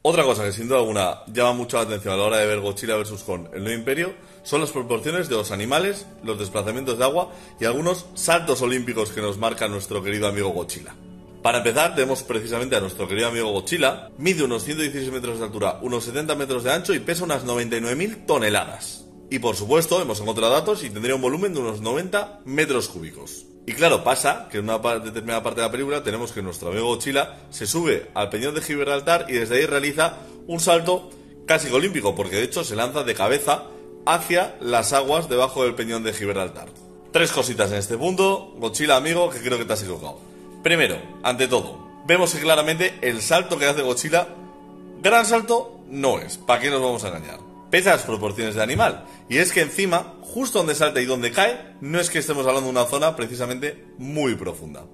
Otra cosa que sin duda alguna llama mucho la atención a la hora de ver Godzilla vs. Kong, el nuevo imperio, son las proporciones de los animales, los desplazamientos de agua y algunos saltos olímpicos que nos marca nuestro querido amigo Godzilla. Para empezar, tenemos precisamente a nuestro querido amigo Godzilla. Mide unos 116 metros de altura, unos 70 metros de ancho y pesa unas 99.000 toneladas. Y por supuesto, hemos encontrado datos y tendría un volumen de unos 90 metros cúbicos. Y claro, pasa que en una determinada parte de la película tenemos que nuestro amigo Godzilla se sube al Peñón de Gibraltar y desde ahí realiza un salto casi olímpico, porque de hecho se lanza de cabeza hacia las aguas debajo del Peñón de Gibraltar. Tres cositas en este punto, Godzilla amigo, que creo que te has equivocado. Primero, ante todo, vemos que claramente el salto que hace Godzilla, gran salto no es, ¿para qué nos vamos a engañar? Pesa las proporciones de animal, y es que encima, justo donde salta y donde cae, no es que estemos hablando de una zona precisamente muy profunda.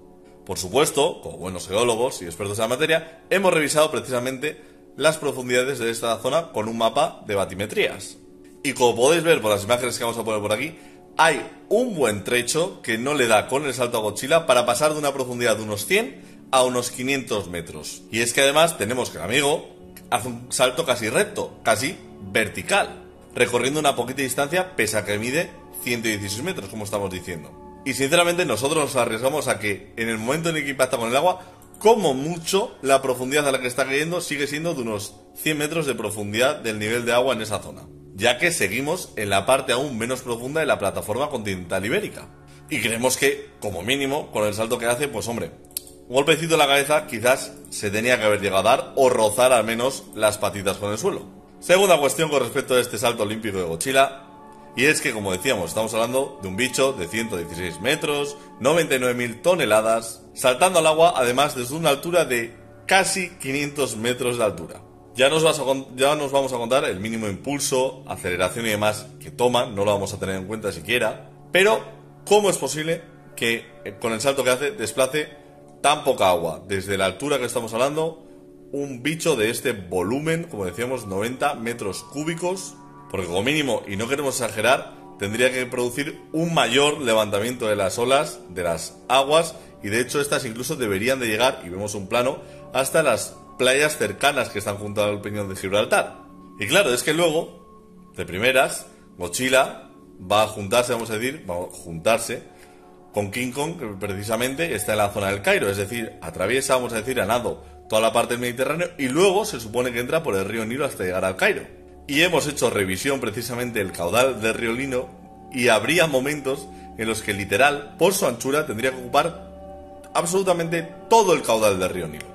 Por supuesto, como buenos geólogos y expertos en la materia, hemos revisado precisamente las profundidades de esta zona con un mapa de batimetrías. Y como podéis ver por las imágenes que vamos a poner por aquí, hay un buen trecho que no le da con el salto a Godzilla para pasar de una profundidad de unos 100 a unos 500 metros. Y es que además tenemos que el amigo hace un salto casi recto, casi vertical, recorriendo una poquita distancia pese a que mide 116 metros, como estamos diciendo. Y sinceramente nosotros nos arriesgamos a que en el momento en el que impacta con el agua, como mucho la profundidad a la que está cayendo sigue siendo de unos 100 metros de profundidad del nivel de agua en esa zona, ya que seguimos en la parte aún menos profunda de la plataforma continental ibérica. Y creemos que, como mínimo, con el salto que hace, pues hombre, un golpecito en la cabeza quizás se tenía que haber llegado a dar o rozar al menos las patitas con el suelo. Segunda cuestión con respecto a este salto olímpico de Godzilla, y es que, como decíamos, estamos hablando de un bicho de 116 metros, 99.000 toneladas, saltando al agua además desde una altura de casi 500 metros de altura. Ya nos vamos a contar el mínimo impulso, aceleración y demás que toma, no lo vamos a tener en cuenta siquiera, pero ¿cómo es posible que con el salto que hace desplace tan poca agua desde la altura que estamos hablando? Un bicho de este volumen, como decíamos, 90 metros cúbicos, porque como mínimo, y no queremos exagerar, tendría que producir un mayor levantamiento de las olas, de las aguas, y de hecho estas incluso deberían de llegar, y vemos un plano, hasta las playas cercanas que están junto al Peñón de Gibraltar. Y claro, es que luego, de primeras, Godzilla va a juntarse, con King Kong, que precisamente está en la zona del Cairo, es decir, atraviesa, vamos a decir, a nado toda la parte del Mediterráneo y luego se supone que entra por el río Nilo hasta llegar al Cairo. Y hemos hecho revisión precisamente del caudal del río Nilo y habría momentos en los que literal, por su anchura, tendría que ocupar absolutamente todo el caudal del río Nilo.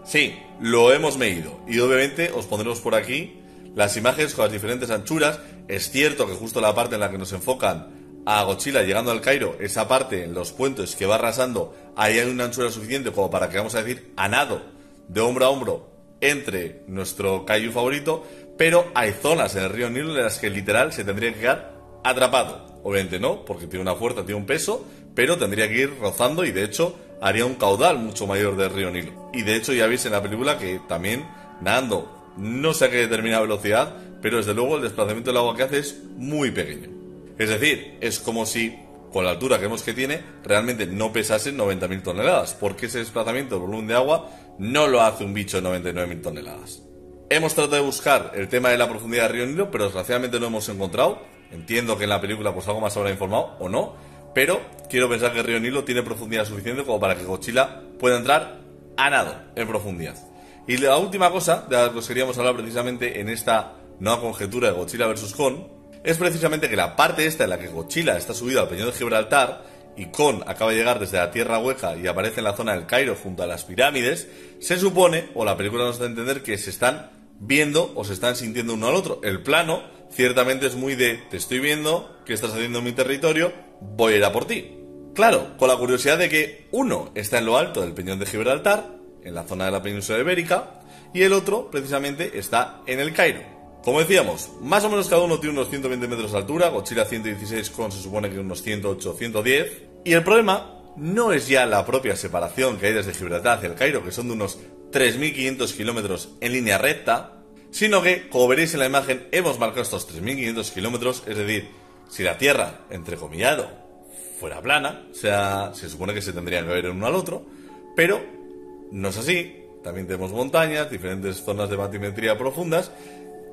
Sí, lo hemos medido y obviamente os pondremos por aquí las imágenes con las diferentes anchuras. Es cierto que justo la parte en la que nos enfocan a Godzilla llegando al Cairo, esa parte en los puentes que va arrasando, ahí hay una anchura suficiente como para que, vamos a decir, a nado, de hombro a hombro, entre nuestro kaiju favorito, pero hay zonas en el río Nilo en las que literal se tendría que quedar atrapado. Obviamente no, porque tiene una fuerza, tiene un peso, pero tendría que ir rozando y de hecho haría un caudal mucho mayor del río Nilo. Y de hecho ya veis en la película que también nadando no sé a qué determinada velocidad, pero desde luego el desplazamiento del agua que hace es muy pequeño. Es decir, es como si con la altura que vemos que tiene realmente no pesase 90.000 toneladas, porque ese desplazamiento del volumen de agua no lo hace un bicho de 99.000 toneladas. Hemos tratado de buscar el tema de la profundidad del río Nilo, pero desgraciadamente no hemos encontrado. Entiendo que en la película pues algo más habrá informado o no, pero quiero pensar que el río Nilo tiene profundidad suficiente como para que Godzilla pueda entrar a nado en profundidad. Y la última cosa de la que os queríamos hablar precisamente en esta nueva conjetura de Godzilla vs. Kong es precisamente que la parte esta en la que Godzilla está subido al Peñón de Gibraltar y Kong acaba de llegar desde la Tierra Hueca y aparece en la zona del Cairo junto a las pirámides, se supone, o la película nos da a entender, que se están viendo o se están sintiendo uno al otro. El plano ciertamente es muy de te estoy viendo, ¿qué estás haciendo en mi territorio? Voy a ir a por ti. Claro, con la curiosidad de que uno está en lo alto del Peñón de Gibraltar, en la zona de la península ibérica, y el otro precisamente está en el Cairo. Como decíamos, más o menos cada uno tiene unos 120 metros de altura, Godzilla 116 con se supone que unos 108, 110, y el problema no es ya la propia separación que hay desde Gibraltar hacia el Cairo, que son de unos 3.500 kilómetros en línea recta, sino que, como veréis en la imagen, hemos marcado estos 3.500 kilómetros, es decir, si la Tierra, entrecomillado, fuera plana, o sea, se supone que se tendrían que ver el uno al otro, pero no es así, también tenemos montañas, diferentes zonas de batimetría profundas,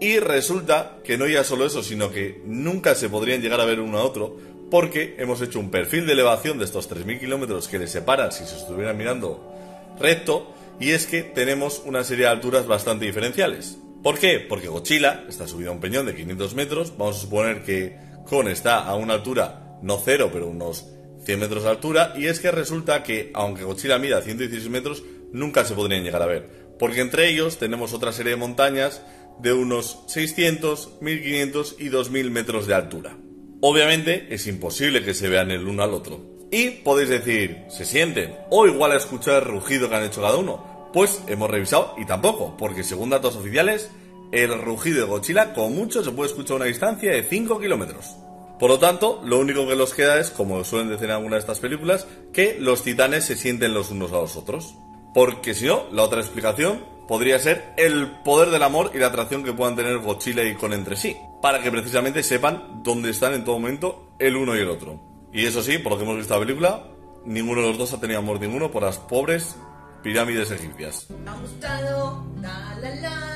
y resulta que no ya solo eso, sino que nunca se podrían llegar a ver uno a otro, porque hemos hecho un perfil de elevación de estos 3.000 kilómetros que les separan si se estuvieran mirando recto, y es que tenemos una serie de alturas bastante diferenciales. ¿Por qué? Porque Godzilla está subido a un peñón de 500 metros, vamos a suponer que Kon está a una altura, no cero, pero unos 100 metros de altura, y es que resulta que, aunque Godzilla mida 116 metros, nunca se podrían llegar a ver, porque entre ellos tenemos otra serie de montañas de unos 600, 1500 y 2000 metros de altura. Obviamente es imposible que se vean el uno al otro. Y podéis decir, ¿se sienten? O igual a escuchar el rugido que han hecho cada uno. Pues hemos revisado y tampoco, porque según datos oficiales, el rugido de Godzilla con mucho se puede escuchar a una distancia de 5 kilómetros. Por lo tanto, lo único que nos queda es, como suelen decir en algunas de estas películas, que los titanes se sienten los unos a los otros. Porque si no, la otra explicación podría ser el poder del amor y la atracción que puedan tener Godzilla y Kon entre sí, para que precisamente sepan dónde están en todo momento el uno y el otro. Y eso sí, por lo que hemos visto la película, ninguno de los dos ha tenido amor ninguno por las pobres pirámides egipcias. Ha gustado, la la la.